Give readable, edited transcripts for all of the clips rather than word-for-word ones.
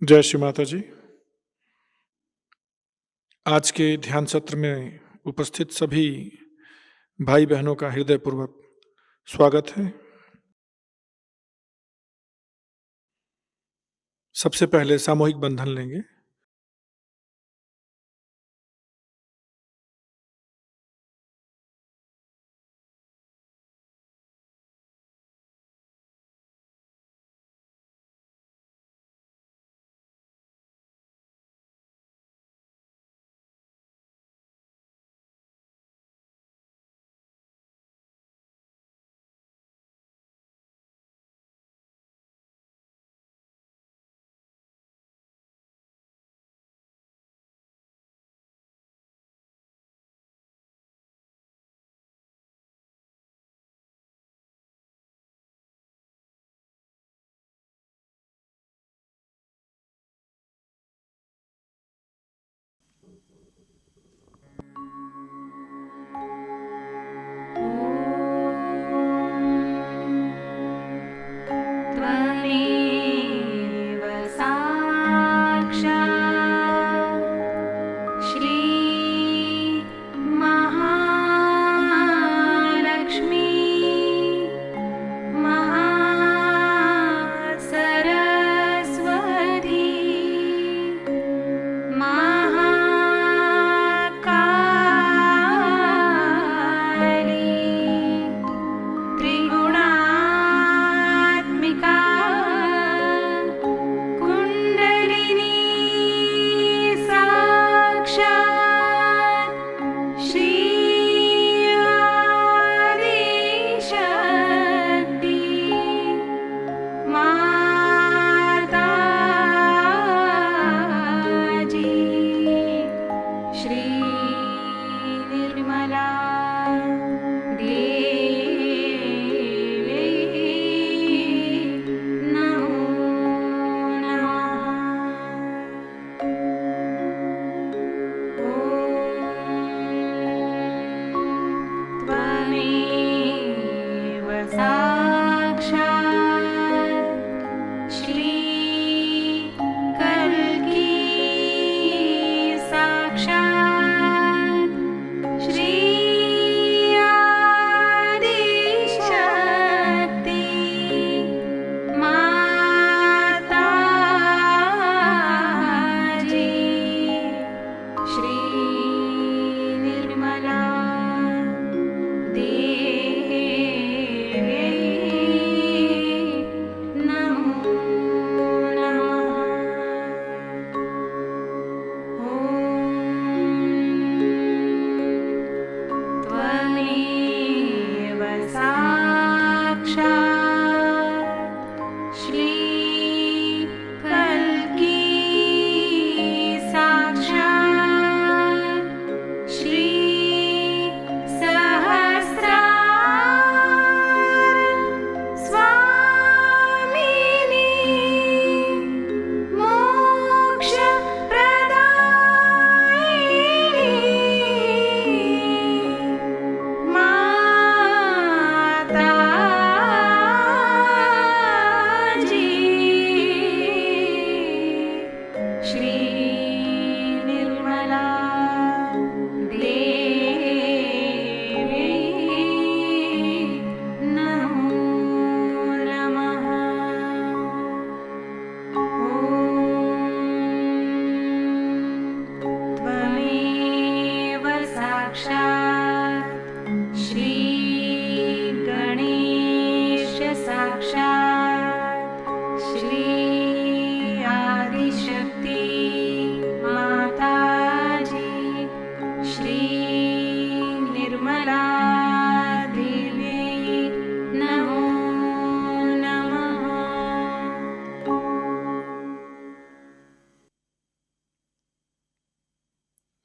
जय श्री माता जी। आज के ध्यान सत्र में उपस्थित सभी भाई बहनों का हृदयपूर्वक स्वागत है। सबसे पहले सामूहिक बंधन लेंगे।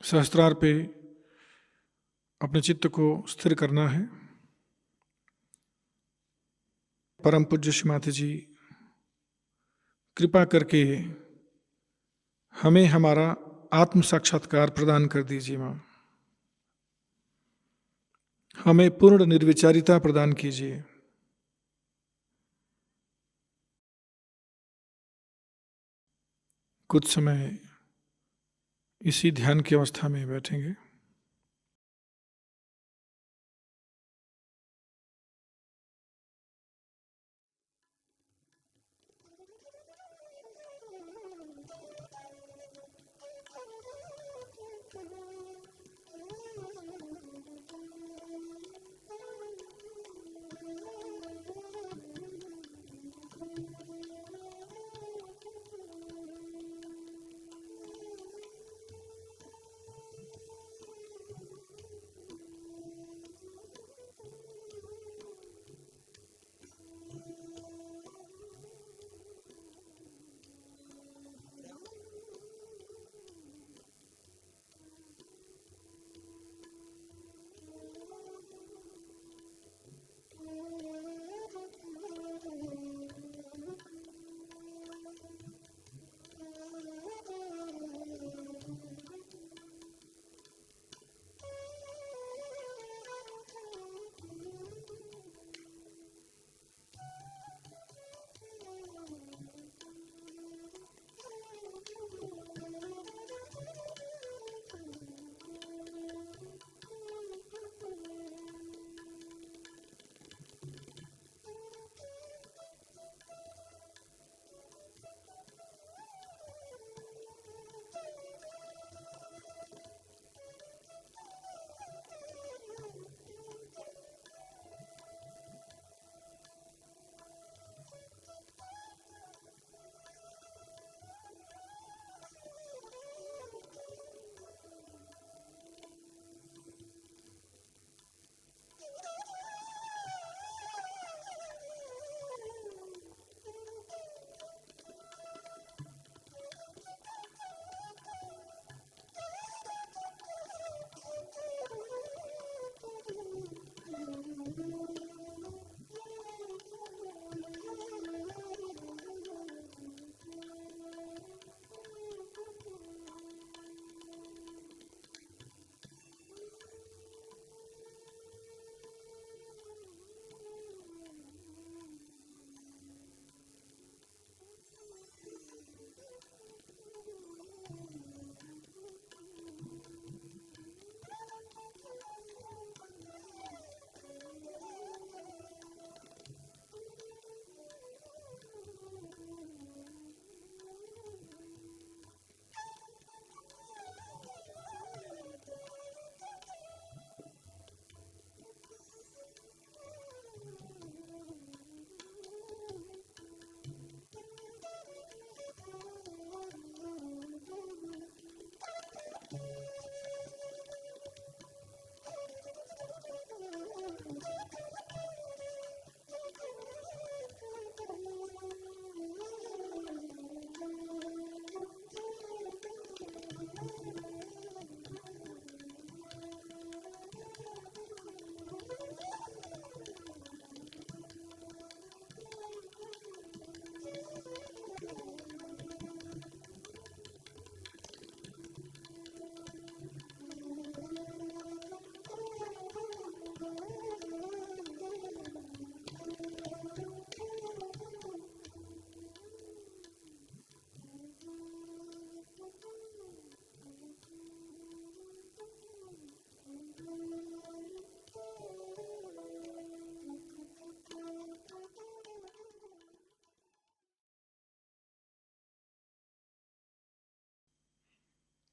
सहस्त्रार पे अपने चित्त को स्थिर करना है। परम पूज्य श्री माता जी कृपा करके हमें हमारा आत्म साक्षात्कार प्रदान कर दीजिए माँ। हमें पूर्ण निर्विचारिता प्रदान कीजिए। कुछ समय इसी ध्यान की अवस्था में बैठेंगे।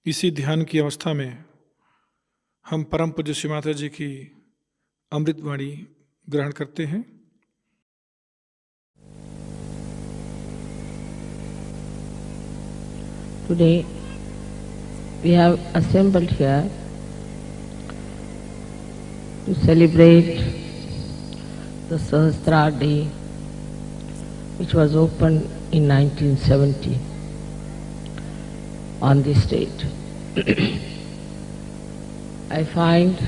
इसी ध्यान की अवस्था में हम परम पूज्य श्री माता जी की अमृतवाणी ग्रहण करते हैं। Today we have assembled here to celebrate the Sahasrara Day, which was opened in 1970 on this date. I find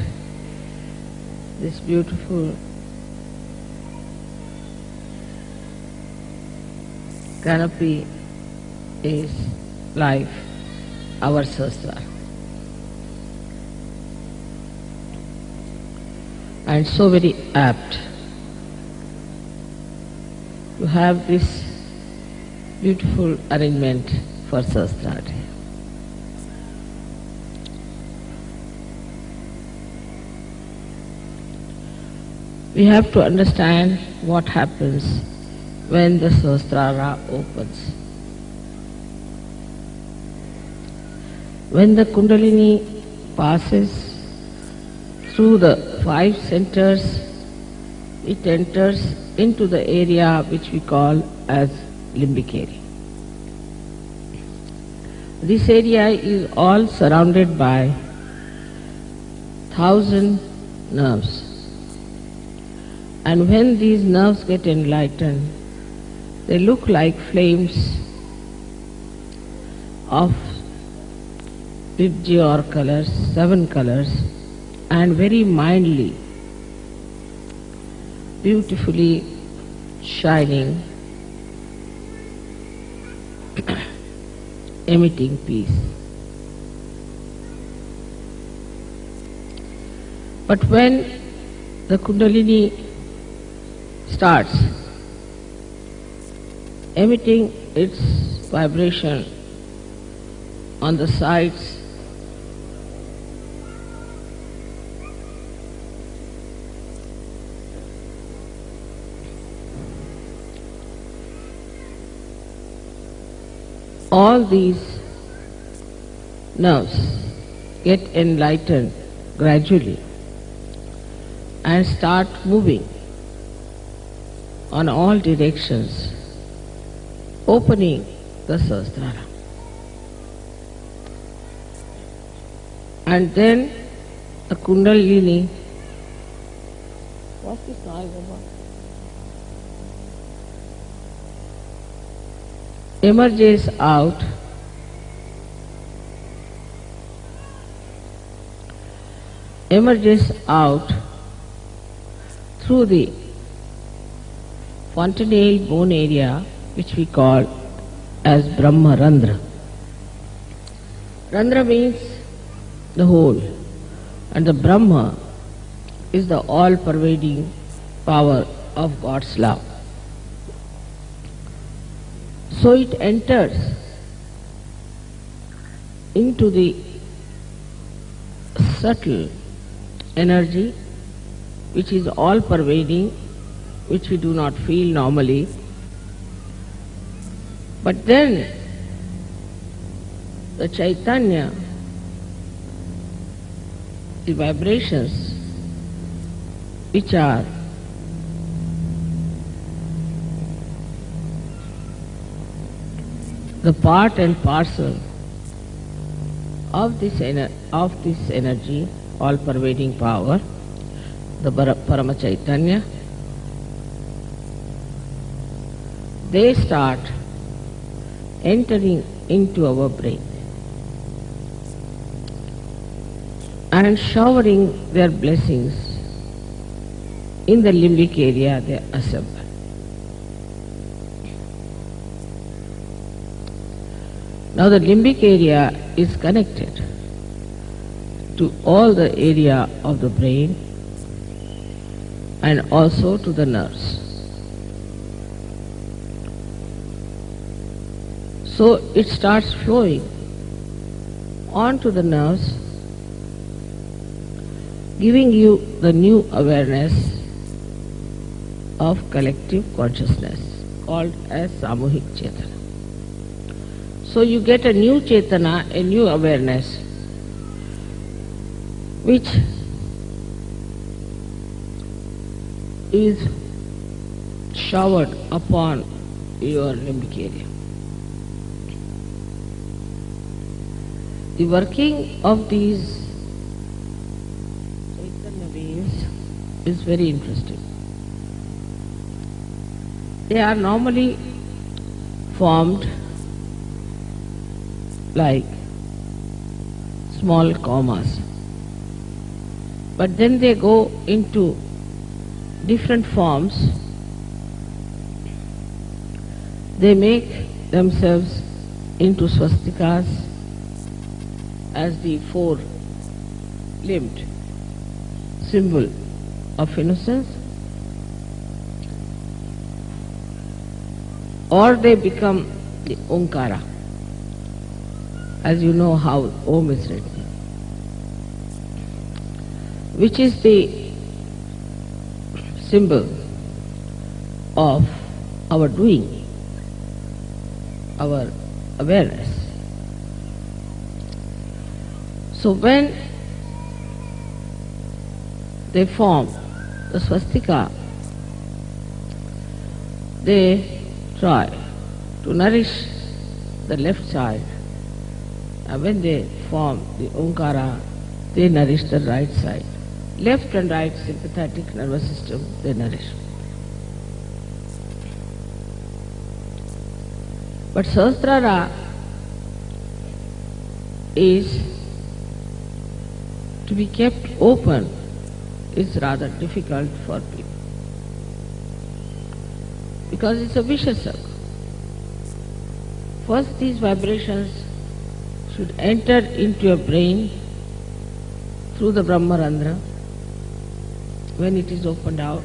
this beautiful canopy is life, our Sahasrara. And so very apt to have this beautiful arrangement for Sahasrara. We have to understand what happens when the Sahasrara opens. When the Kundalini passes through the 5 centers, it enters into the area which we call as limbic area. This area is all surrounded by 1,000 nerves. And when these nerves get enlightened, they look like flames of or colors, 7 colors, and very mildly, beautifully shining, emitting peace. But when the Kundalini starts emitting its vibration on the sides, all these nerves get enlightened gradually and start moving on all directions, opening the Sahasrara. And then the Kundalini, what's this noise about? Emerges out through the fontanelle bone area, which we call as Brahma Randhra. Randhra means the whole, and the Brahma is the all-pervading power of God's love. So it enters into the subtle energy which is all-pervading, which we do not feel normally. But then the Chaitanya, the vibrations which are the part and parcel of this energy, all-pervading power, the Parama Chaitanya, they start entering into our brain and showering their blessings in the limbic area they assemble. Now the limbic area is connected to all the area of the brain and also to the nerves. So it starts flowing onto the nerves, giving you the new awareness of collective consciousness called as Samuhik Chetana. So you get a new Chetana, a new awareness, which is showered upon your limbic area. The working of these Chaitanya beings is very interesting. They are normally formed like small commas, but then they go into different forms. They make themselves into swastikas as the 4-limbed symbol of innocence, or they become the Omkara, as you know how Om is written, which is the symbol of our doing, our awareness. So when they form the swastika, they try to nourish the left side, and when they form the Omkara, they nourish the right side. Left and right sympathetic nervous system they nourish. But Sahasrara is to be kept open is rather difficult for people, because it's a vicious circle. First, these vibrations should enter into your brain through the Brahmarandhra when it is opened out,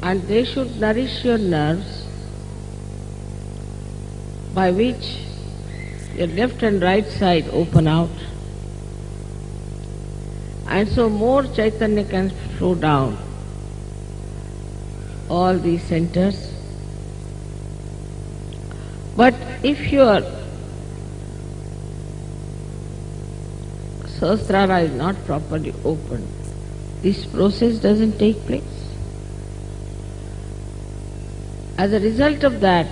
and they should nourish your nerves, by which your left and right side open out, and so more Chaitanya can flow down all these centers. But if your Sahasrara is not properly opened, this process doesn't take place. As a result of that,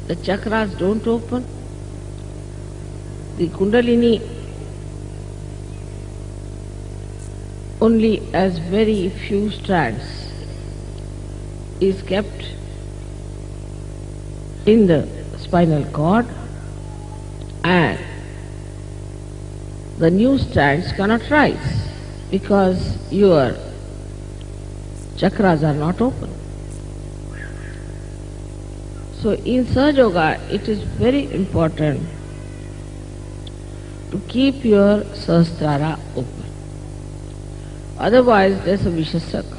the chakras don't open, the Kundalini only as very few strands is kept in the spinal cord, and the new strands cannot rise because your chakras are not open. So in Sahajayoga, it is very important to keep your Sahasrara open. Otherwise, there's a vicious circle.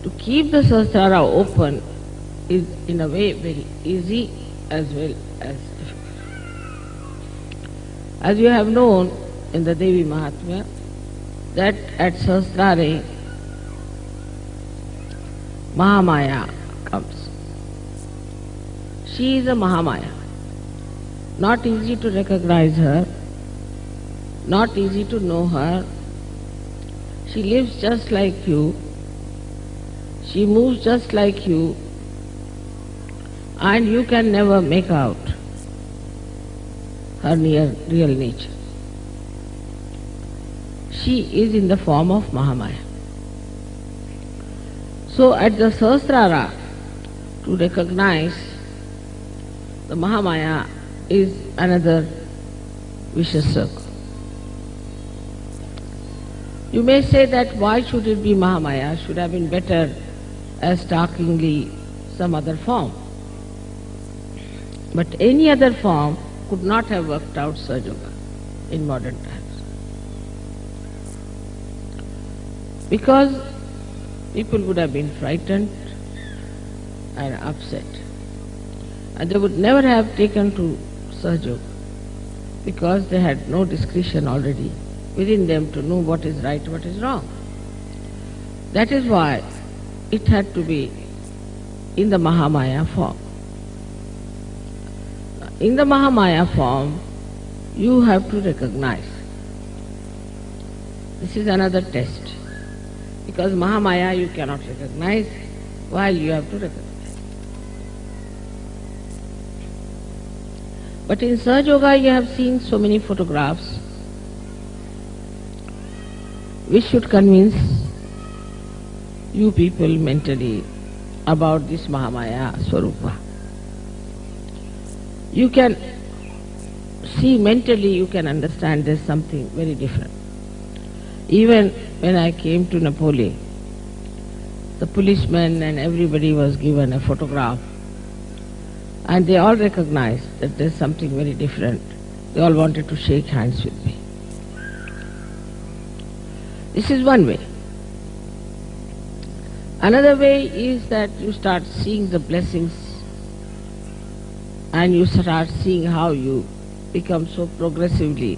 To keep the Sahasrara open is in a way very easy as well as difficult. As you have known in the Devi Mahatmya, that at Sahasrare, Mahamaya comes. She is a Mahamaya. Not easy to recognize her, not easy to know her. She lives just like you, she moves just like you, and you can never make out her real nature. She is in the form of Mahamaya. So at the Sahasrara, to recognize the Mahamaya is another vicious circle. You may say that why should it be Mahamaya? Should have been better as startlingly some other form. But any other form could not have worked out Sahajayoga in modern times. Because people would have been frightened and upset. And they would never have taken to Sahajayoga because they had no discretion already within them to know what is right, what is wrong. That is why it had to be in the Mahamaya form. In the Mahamaya form, you have to recognize. This is another test. Because Mahamaya you cannot recognize, while you have to recognize. But in Sahajayoga you have seen so many photographs which should convince you people mentally about this Mahamaya Swarupa. You can see mentally, you can understand there's something very different. Even when I came to Napoli, the policemen and everybody was given a photograph, and they all recognized that there's something very different. They all wanted to shake hands with me. This is one way. Another way is that you start seeing the blessings and you start seeing how you become so progressively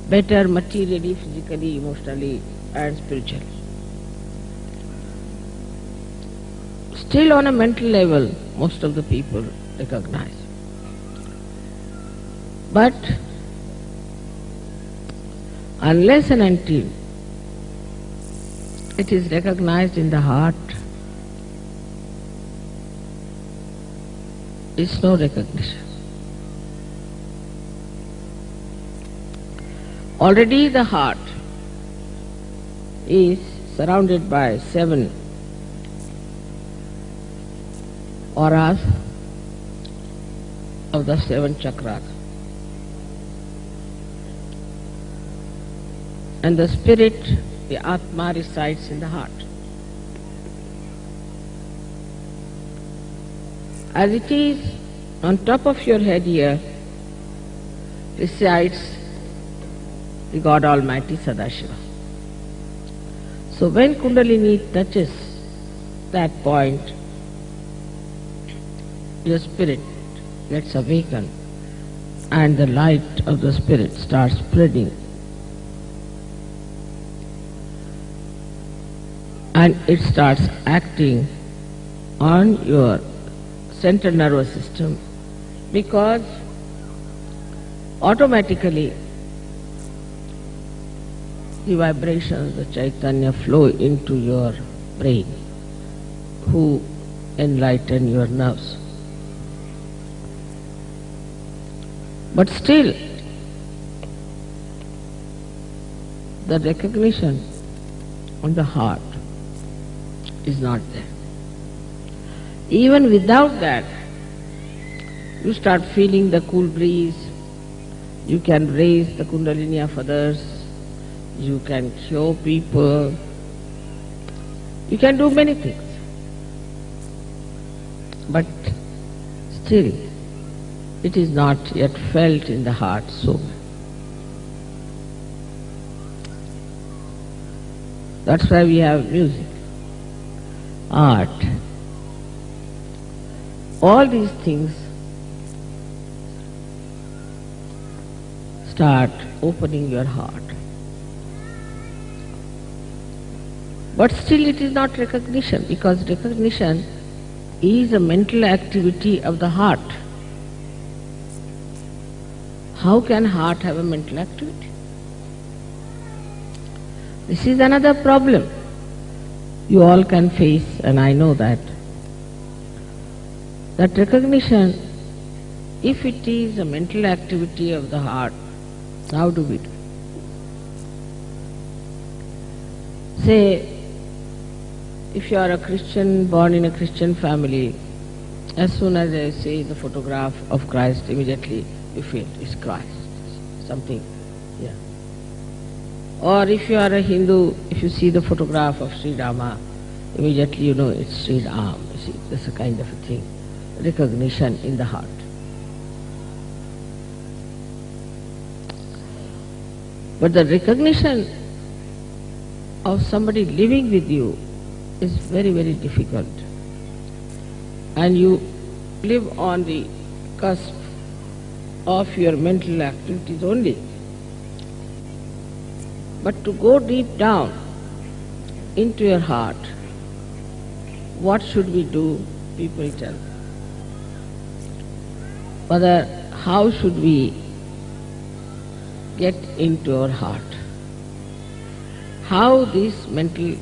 better materially, physically, emotionally and spiritually. Still on a mental level, most of the people recognize. But unless and until it is recognized in the heart, it's no recognition. Already the heart is surrounded by 7 auras of the 7 chakras. And the spirit, the Atma, resides in the heart. As it is on top of your head here resides the God Almighty Sadashiva. So when Kundalini touches that point, your spirit gets awakened and the light of the spirit starts spreading. And it starts acting on your central nervous system, because automatically the vibrations, the Chaitanya flow into your brain, who enlighten your nerves. But still, the recognition on the heart is not there. Even without that, you start feeling the cool breeze, you can raise the Kundalini of others, you can cure people, you can do many things. But still, it is not yet felt in the heart so. That's why we have music, art. All these things start opening your heart. But still it is not recognition, because recognition is a mental activity of the heart. How can heart have a mental activity? This is another problem you all can face, and I know that recognition, if it is a mental activity of the heart, how do we do? Say, if you are a Christian, born in a Christian family, as soon as I see the photograph of Christ, immediately you feel it's Christ, something, yeah. Or if you are a Hindu, if you see the photograph of Sri Rama, immediately you know it's Sri Ram. You see, that's a kind of a thing, recognition in the heart. But the recognition of somebody living with you is very, very difficult. And you live on the cusp of your mental activities only. But to go deep down into your heart, what should we do? People tell. Mother, how should we get into our heart? How this mental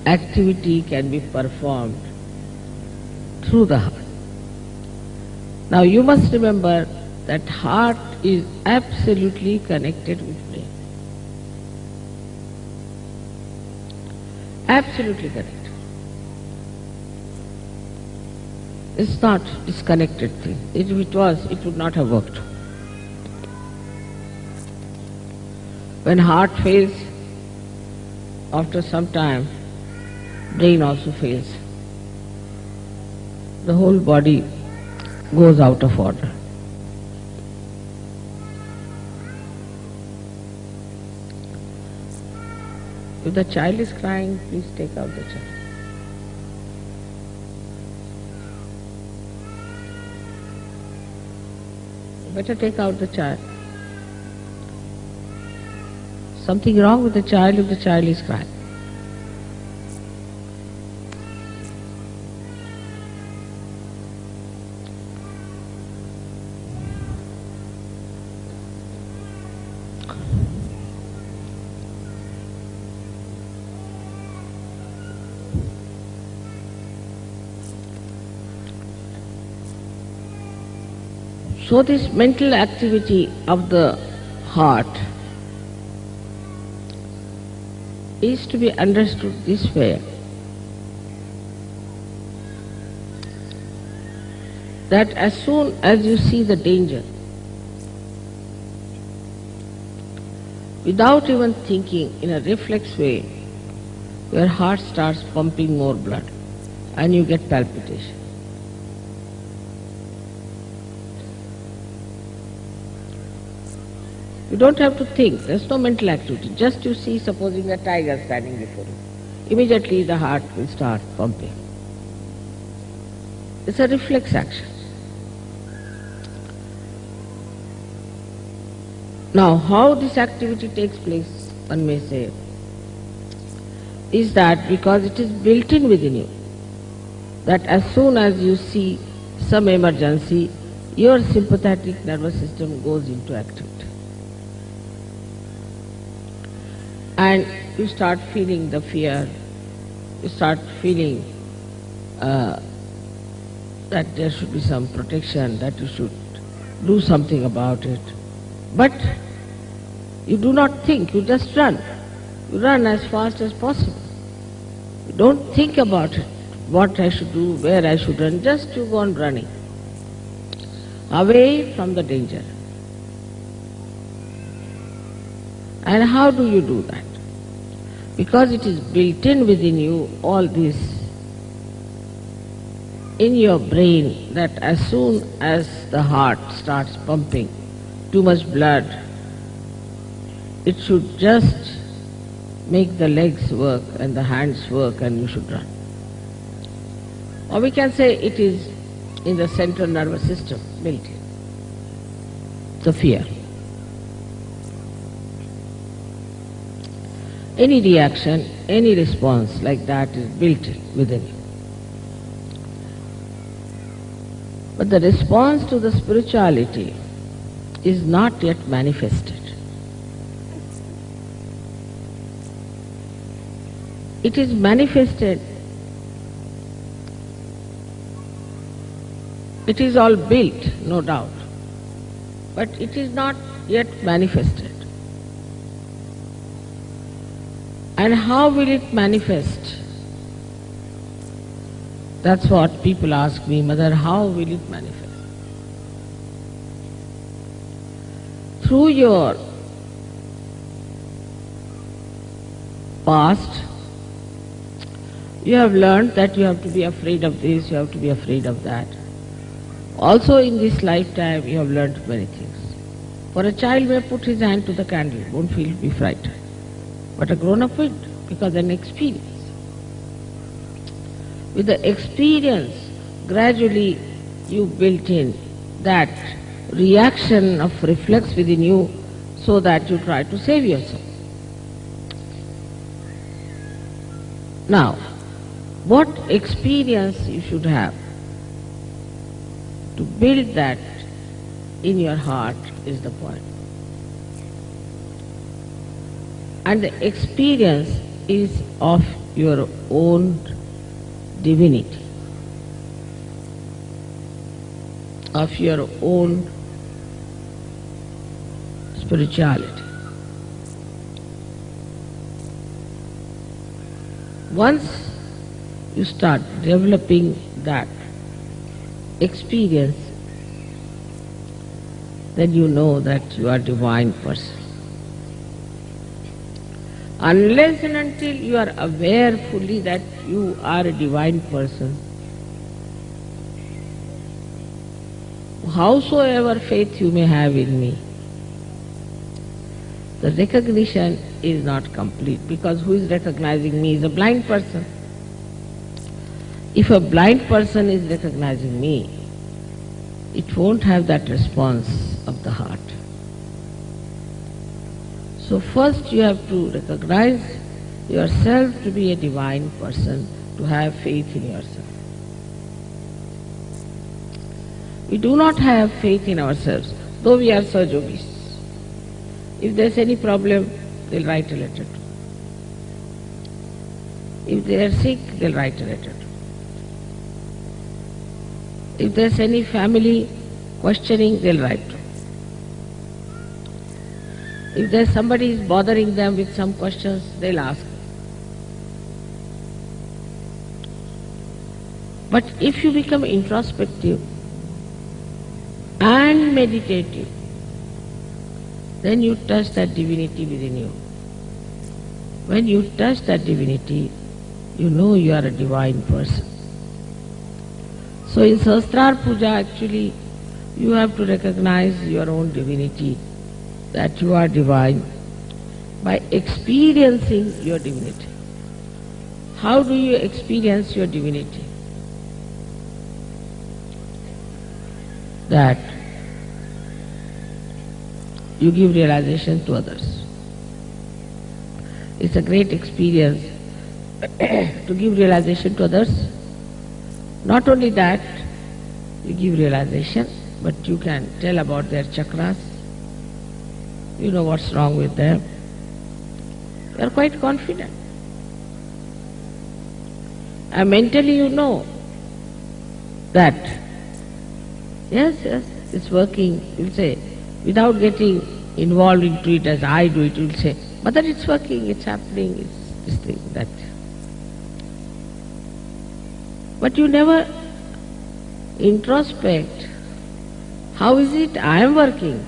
activity can be performed through the heart. Now you must remember that heart is absolutely connected with brain. Absolutely connected. It's not disconnected thing. If it was, it would not have worked. When heart fails, after some time, brain also fails. The whole body goes out of order. If the child is crying, please take out the child. better take out the child. Something wrong with the child if the child is crying. So this mental activity of the heart is to be understood this way, that as soon as you see the danger, without even thinking, in a reflex way, your heart starts pumping more blood and you get palpitation. You don't have to think, there's no mental activity. Just you see, supposing a tiger standing before you, immediately the heart will start pumping. It's a reflex action. Now, how this activity takes place, one may say, is that because it is built in within you, that as soon as you see some emergency, your sympathetic nervous system goes into activity. And you start feeling the fear, you start feeling that there should be some protection, that you should do something about it. But you do not think, you just run. You run as fast as possible. You don't think about it, what I should do, where I should run, just you go on running, away from the danger. And how do you do that? Because it is built in within you, all this, in your brain, that as soon as the heart starts pumping too much blood, it should just make the legs work and the hands work and you should run. Or we can say it is in the central nervous system built in, the fear. Any reaction, any response like that is built in within you. But the response to the spirituality is not yet manifested. It is manifested. It is all built, no doubt, but it is not yet manifested. And how will it manifest? That's what people ask me, Mother, how will it manifest? Through your past, you have learned that you have to be afraid of this, you have to be afraid of that. Also in this lifetime you have learned many things. For a child may put his hand to the candle, won't feel, be frightened. But a grown-up will, because an experience. With the experience, gradually you built in that reaction of reflex within you so that you try to save yourself. Now, what experience you should have to build that in your heart is the point. And the experience is of your own divinity, of your own spirituality. Once you start developing that experience, then you know that you are a divine person. Unless and until you are aware fully that you are a divine person, howsoever faith you may have in me, the recognition is not complete, because who is recognizing me is a blind person. If a blind person is recognizing me, it won't have that response the heart. So first you have to recognize yourself to be a divine person, to have faith in yourself. We do not have faith in ourselves, though we are Sahajogis. If there's any problem, they'll write a letter to. If they are sick, they'll write a letter to. If there's any family questioning, they'll write to. If there's somebody is bothering them with some questions, they'll ask. But if you become introspective and meditative, then you touch that divinity within you. When you touch that divinity, you know you are a divine person. So in Sahasrar Puja, actually, you have to recognize your own divinity, that you are divine, by experiencing your divinity. How do you experience your divinity? That you give realization to others. It's a great experience to give realization to others. Not only that, you give realization, but you can tell about their chakras. You know what's wrong with them. You are quite confident. And mentally you know that, yes, it's working. You'll say, without getting involved into it as I do it, you'll say, Mother, it's working, it's happening, it's this thing, that. But you never introspect. How is it I am working?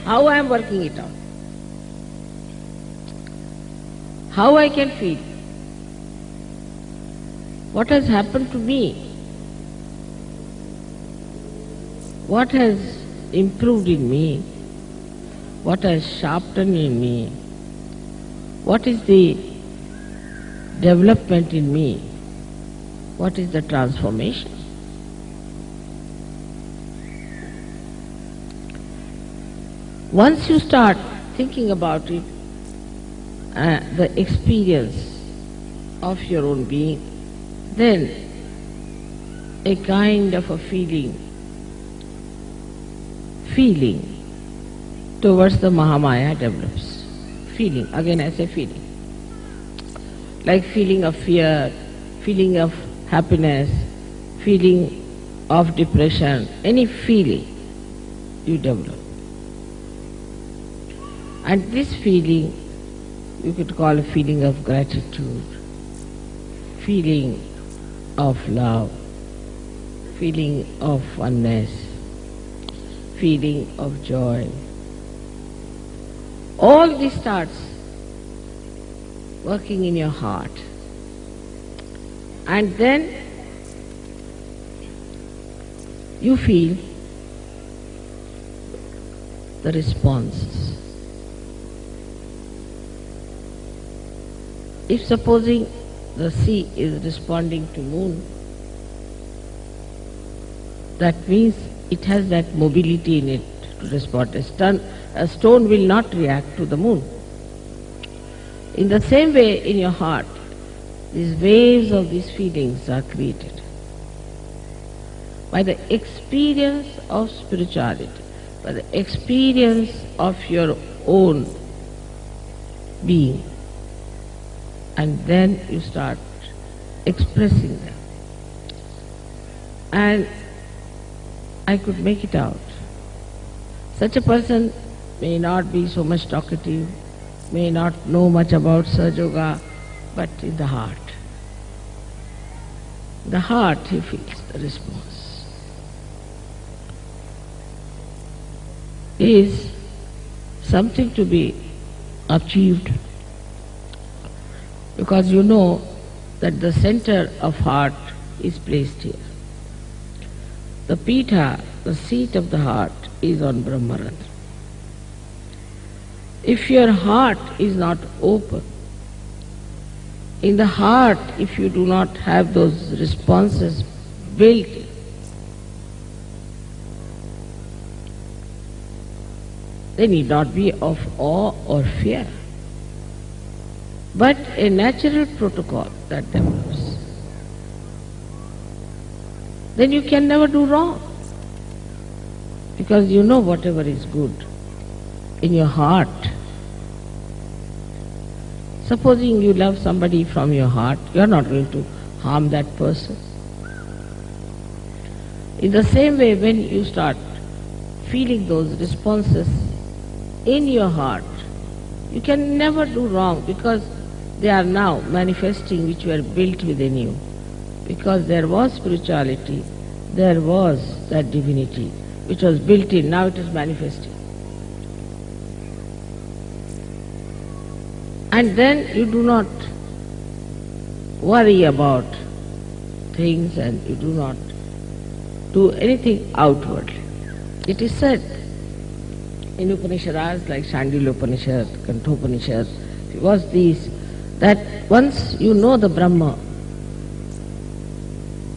How I am working it out? How I can feel? What has happened to me? What has improved in me? What has sharpened in me? What is the development in me? What is the transformation? Once you start thinking about it, the experience of your own being, then a kind of a feeling towards the Mahamaya develops. Feeling, again I say feeling. Like feeling of fear, feeling of happiness, feeling of depression, any feeling you develop. And this feeling you could call a feeling of gratitude, feeling of love, feeling of oneness, feeling of joy. All this starts working in your heart. And then you feel the responses. If supposing the sea is responding to moon, that means it has that mobility in it to respond. A stone will not react to the moon. In the same way, in your heart, these waves of these feelings are created by the experience of spirituality, by the experience of your own being. And then you start expressing them. And I could make it out. Such a person may not be so much talkative, may not know much about Sahajayoga, but in the heart he feels the response. Is something to be achieved, because you know that the center of heart is placed here. The Pitha, the seat of the heart, is on Brahmarandra. If your heart is not open, in the heart, if you do not have those responses built in, They need not be of awe or fear, but a natural protocol that develops. Then you can never do wrong, because you know whatever is good in your heart. Supposing you love somebody from your heart, you are not going to harm that person. In the same way, when you start feeling those responses in your heart, you can never do wrong, because they are now manifesting which were built within you. Because there was spirituality, there was that divinity which was built in, now it is manifesting. And then you do not worry about things and you do not do anything outwardly. It is said in Upanishads like Shandilya Upanishad, Kantopanishad, it was these, that once you know the Brahma,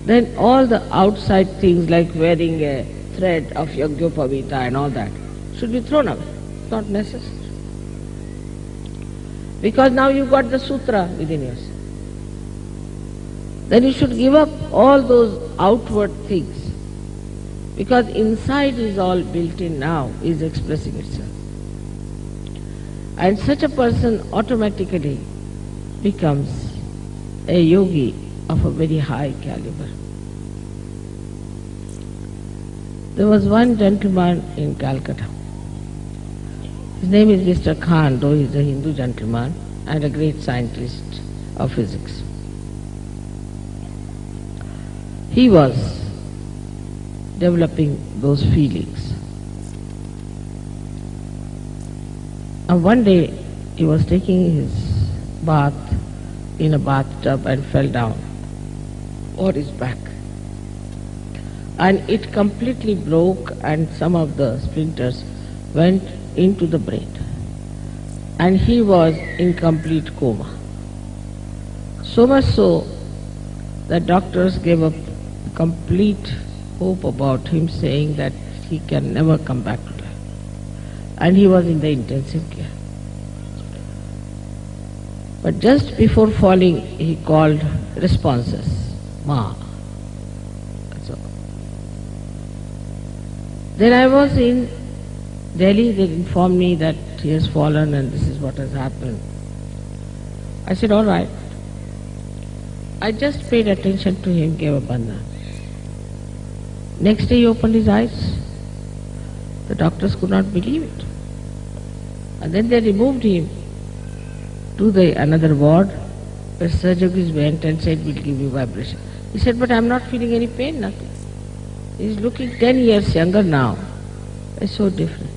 then all the outside things like wearing a thread of Yagyopavita and all that should be thrown away. It's not necessary. Because now you've got the sutra within yourself. Then you should give up all those outward things, because inside is all built in now, is expressing itself. And such a person automatically becomes a yogi of a very high caliber. There was one gentleman in Calcutta. His name is Mr. Khan, though he is a Hindu gentleman and a great scientist of physics. He was developing those feelings. And one day he was taking his bath in a bathtub and fell down on his back. And it completely broke and some of the splinters went into the brain. And he was in complete coma. So much so that doctors gave up complete hope about him, saying that he can never come back to life. And he was in the intensive care. But just before falling, he called responses, Ma. That's all. Then I was in Delhi, they informed me that he has fallen and this is what has happened. I said, all right. I just paid attention to him, gave a bandhan. Next day he opened his eyes. The doctors could not believe it. And then they removed him to another ward where surgeons went and said, we'll give you vibration. He said, but I'm not feeling any pain, nothing. He's looking 10 years younger now. It's so different.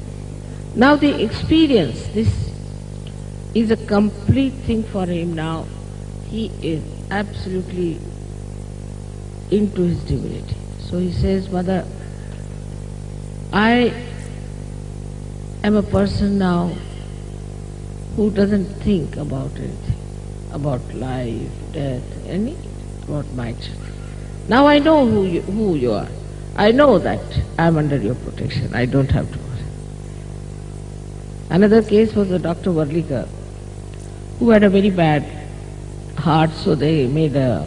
Now the experience, this is a complete thing for him now. He is absolutely into his divinity. So he says, Mother, I am a person now who doesn't think about anything, about life, death, anything, about my children. Now I know who you are. I know that I am under your protection. I don't have to worry. Another case was a Dr. Varlikar, who had a very bad heart, so they made a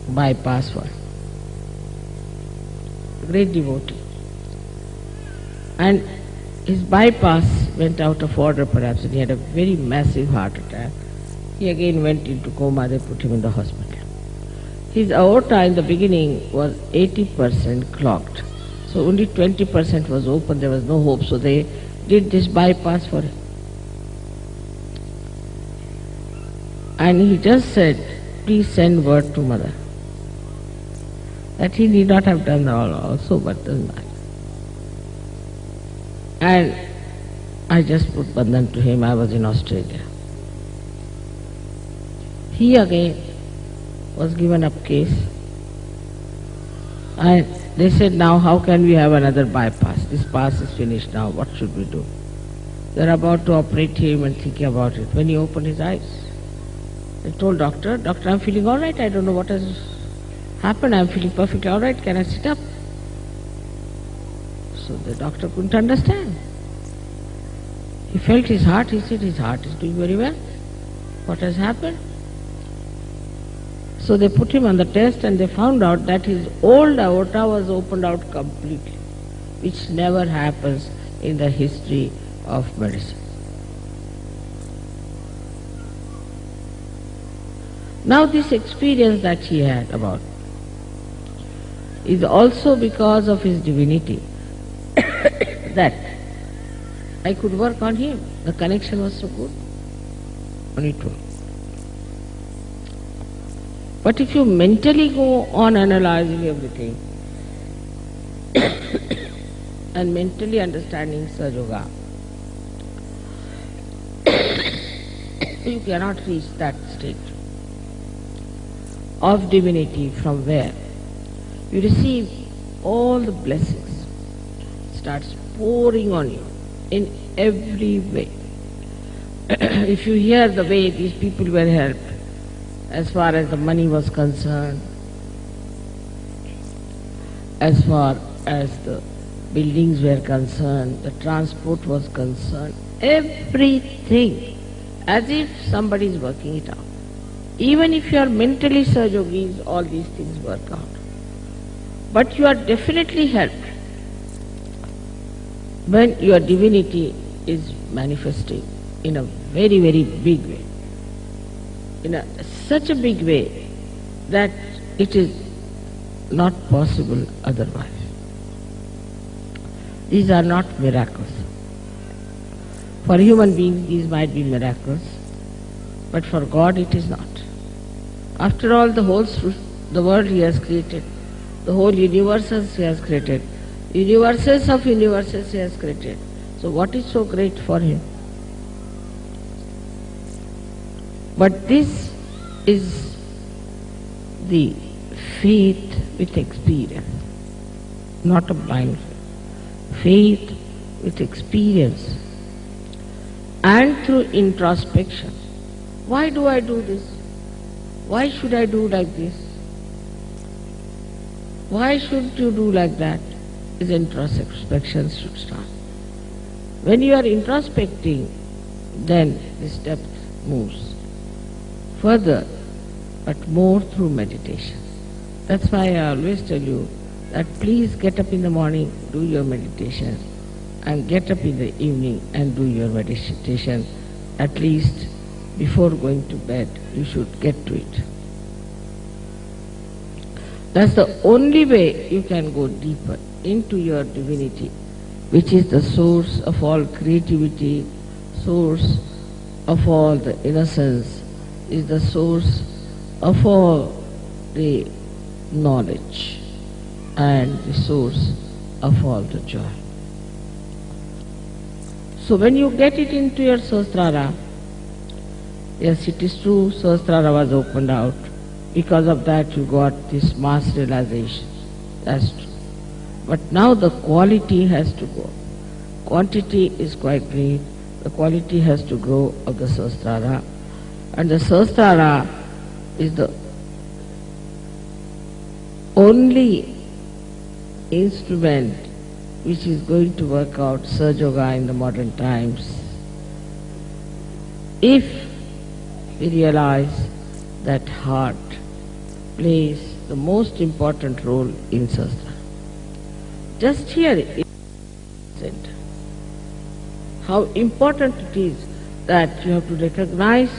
bypass for him. Great devotee. And his bypass went out of order perhaps, and he had a very massive heart attack. He again went into coma, they put him in the hospital. His aorta in the beginning was 80% clogged. So only 20% was open, there was no hope, so they did this bypass for him. And he just said, please send word to Mother. That he need not have done all also, but doesn't matter. And I just put bandhan to him. I was in Australia. He again was given up case. And they said, now how can we have another bypass? This pass is finished now. What should we do? They're about to operate him and thinking about it. When he opened his eyes, they told doctor, I'm feeling all right. I don't know what has happened. I'm feeling perfectly all right. Can I sit up? So the doctor couldn't understand. He felt his heart, he said his heart is doing very well. What has happened? So they put him on the test and they found out that his old aorta was opened out completely, which never happens in the history of medicine. Now this experience that he had about is also because of his divinity that I could work on him. The connection was so good. Only true. But if you mentally go on analyzing everything and mentally understanding Sahajayoga, you cannot reach that state of divinity from where you receive all the blessings, starts pouring on you in every way. If you hear the way these people were helped, as far as the money was concerned, as far as the buildings were concerned, the transport was concerned, everything, as if somebody is working it out. Even if you are mentally Sahajogis, all these things work out. But you are definitely helped when your divinity is manifesting in a very, very big way. Such a big way that it is not possible otherwise. These are not miracles. For human beings these might be miracles, but for God it is not. After all, the world He has created, the whole universes He has created, universes of universes He has created. So what is so great for Him? But this is the faith with experience, not a blind faith. Faith with experience and through introspection. Why do I do this? Why should I do like this? Why should you do like that? Is introspection should start. When you are introspecting, then this depth moves further, but more through meditation. That's why I always tell you that please get up in the morning, do your meditation, and get up in the evening and do your meditation. At least before going to bed, you should get to it. That's the only way you can go deeper into your divinity, which is the source of all creativity, source of all the innocence, is the source of all the knowledge and the source of all the joy. So when you get it into your Sahasrara, yes, it is true, Sahasrara was opened out. Because of that you got this mass realization. That's true. But now the quality has to go. Quantity is quite great. The quality has to grow of the Sahasrara. And the Sahasrara is the only instrument which is going to work out Sahajayoga in the modern times. If we realize that heart plays the most important role in Sahasrara. Just here it is how important it is that you have to recognize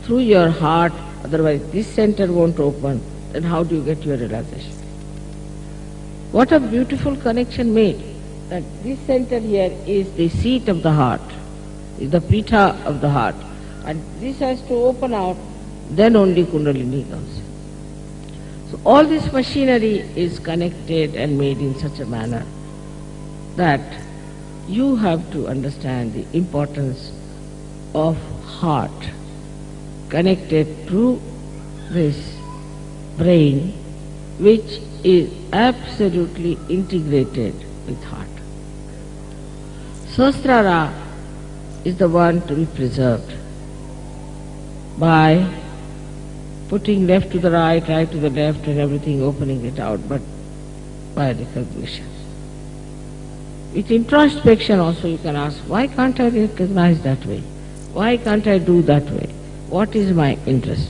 through your heart, otherwise this center won't open, then how do you get your realization? What a beautiful connection made, that this center here is the seat of the heart, is the pita of the heart, and this has to open out, then only Kundalini comes in. So all this machinery is connected and made in such a manner that you have to understand the importance of heart connected through this brain, which is absolutely integrated with heart. Sahasrara is the one to be preserved by putting left to the right, right to the left and everything, opening it out, but by recognition. With introspection also you can ask, why can't I recognize that way? Why can't I do that way? What is my interest?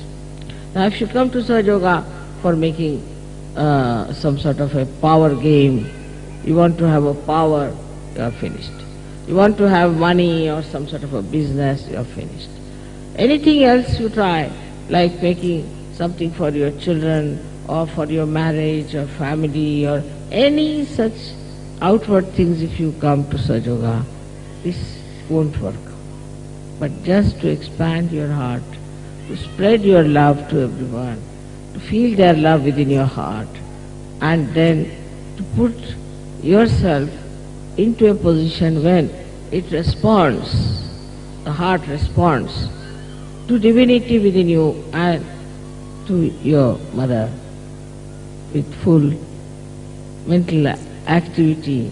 Now if you come to Sahajayoga for making some sort of a power game, you want to have a power, you are finished. You want to have money or some sort of a business, you are finished. Anything else you try, like making something for your children or for your marriage or family or any such outward things, if you come to Sahajayoga, this won't work. But just to expand your heart, to spread your love to everyone, to feel their love within your heart, and then to put yourself into a position when it responds, the heart responds to divinity within you and to your mother with full mental activity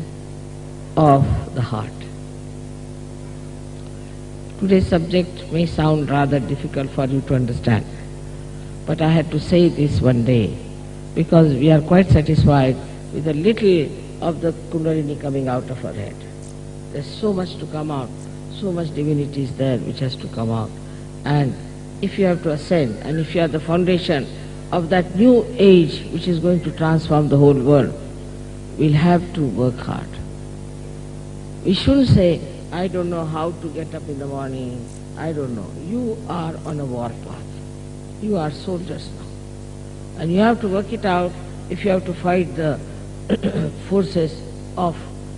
of the heart. Today's subject may sound rather difficult for you to understand, but I had to say this one day because we are quite satisfied with a little of the Kundalini coming out of our head. There's so much to come out, so much divinity is there which has to come out. And if you have to ascend, and if you are the foundation of that new age which is going to transform the whole world, we'll have to work hard. We shouldn't say, I don't know how to get up in the morning, I don't know. You are on a war path. You are soldiers now. And you have to work it out if you have to fight the forces of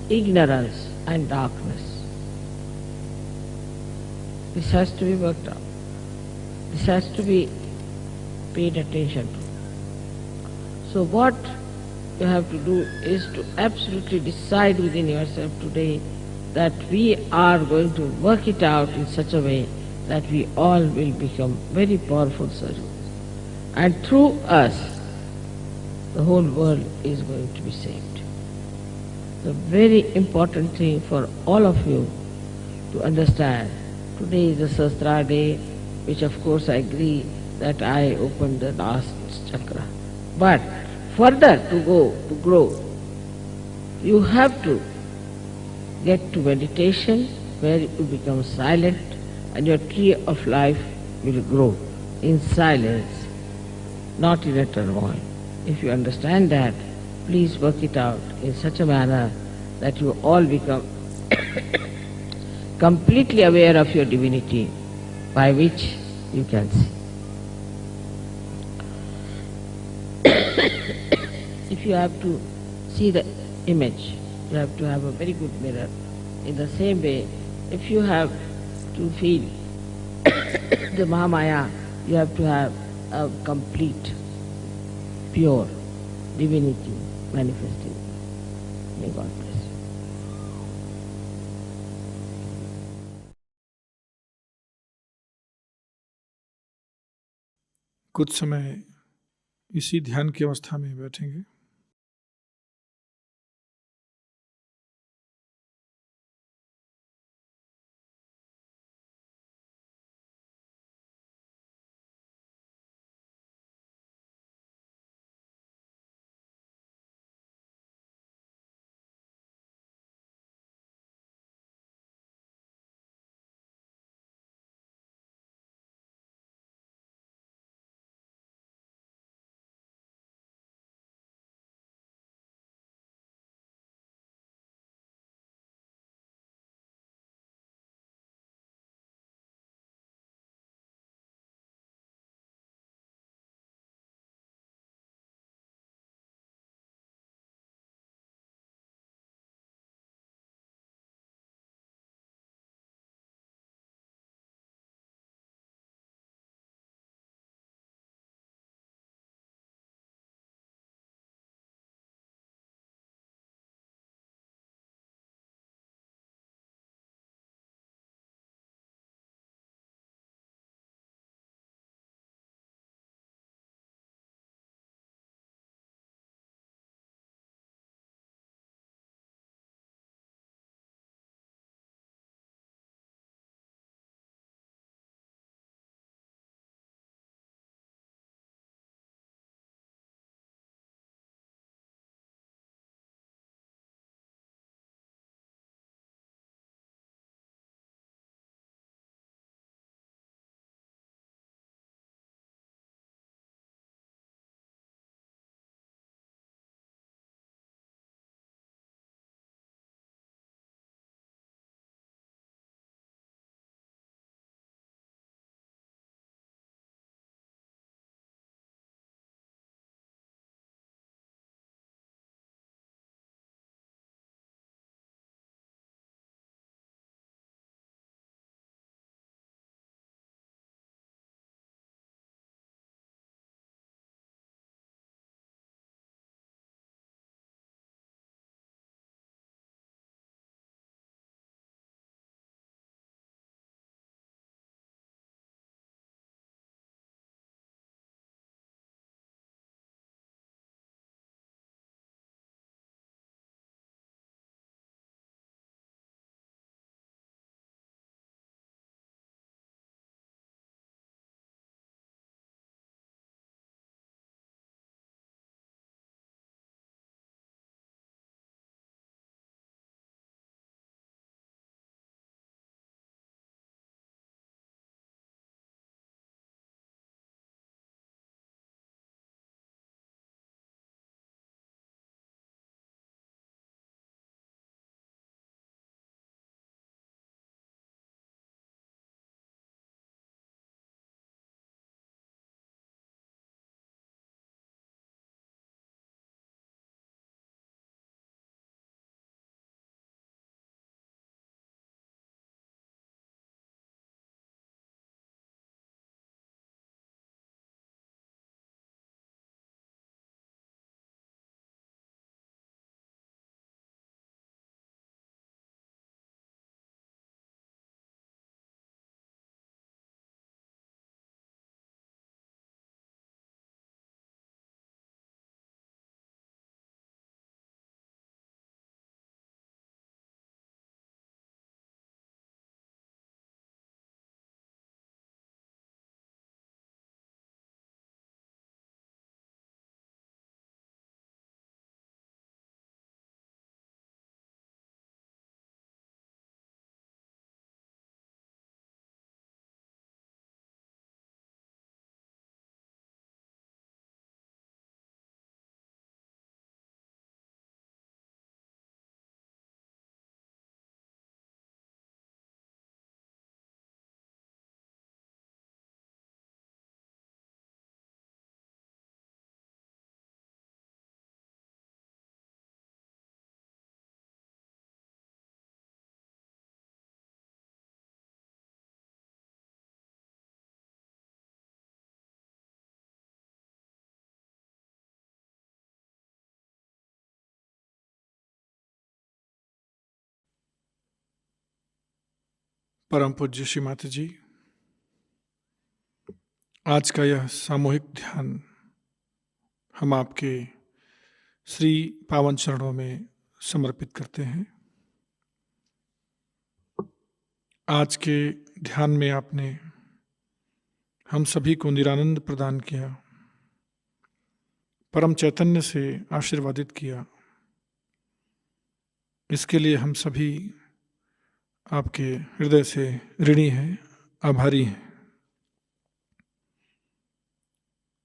ignorance and darkness. This has to be worked out. This has to be paid attention to. So what you have to do is to absolutely decide within yourself today that we are going to work it out in such a way that we all will become very powerful servants. And through us, the whole world is going to be saved. The very important thing for all of you to understand, today is the Sastra day, which of course I agree that I opened the last chakra. But further to go, to grow, you have to get to meditation where you become silent and your tree of life will grow in silence, not in a turmoil. If you understand that, please work it out in such a manner that you all become completely aware of your divinity by which you can see. If you have to see the image, you have to have a very good mirror. In the same way, if you have to feel the Mahamaya, you have to have a complete, pure divinity manifesting. May God bless you. कुछ समय इसी ध्यान की अवस्था में बैठेंगे। परम पूज्य श्री माता जी, आज का यह सामूहिक ध्यान हम आपके श्री पावन चरणों में समर्पित करते हैं। आज के ध्यान में आपने हम सभी को निरानंद प्रदान किया, परम चैतन्य से आशीर्वादित किया। इसके लिए हम सभी आपके हृदय से ऋणी हैं, आभारी हैं।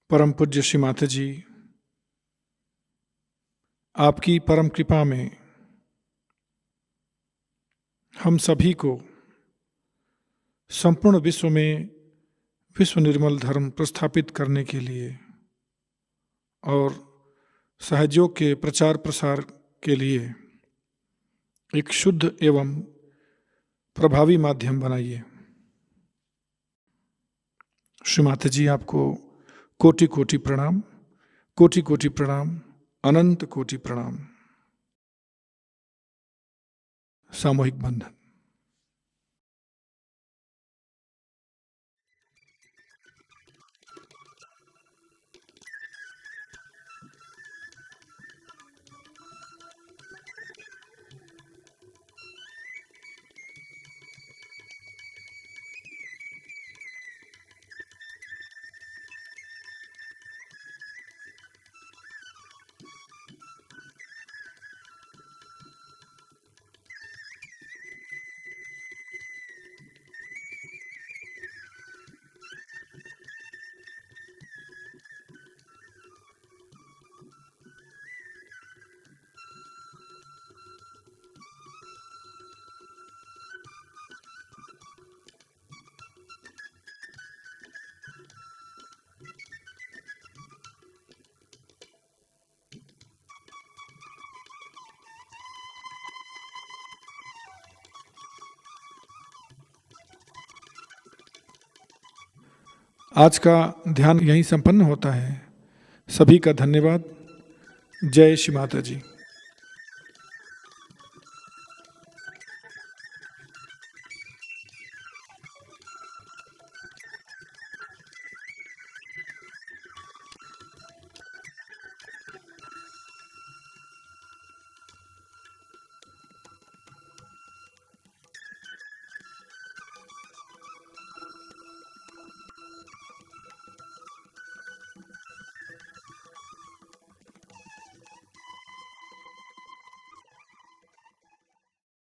परम पूज्य श्री माता जी, आपकी परम कृपा में हम सभी को संपूर्ण विश्व में विश्व निर्मल धर्म प्रस्थापित करने के लिए और सहयोग के प्रचार प्रसार के लिए एक शुद्ध एवं प्रभावी माध्यम बनाइए। श्री माता जी, आपको कोटि कोटि प्रणाम, कोटि कोटि प्रणाम, अनंत कोटि प्रणाम। सामूहिक बंधन। आज का ध्यान यहीं संपन्न होता है। सभी का धन्यवाद। जय श्री माता जी।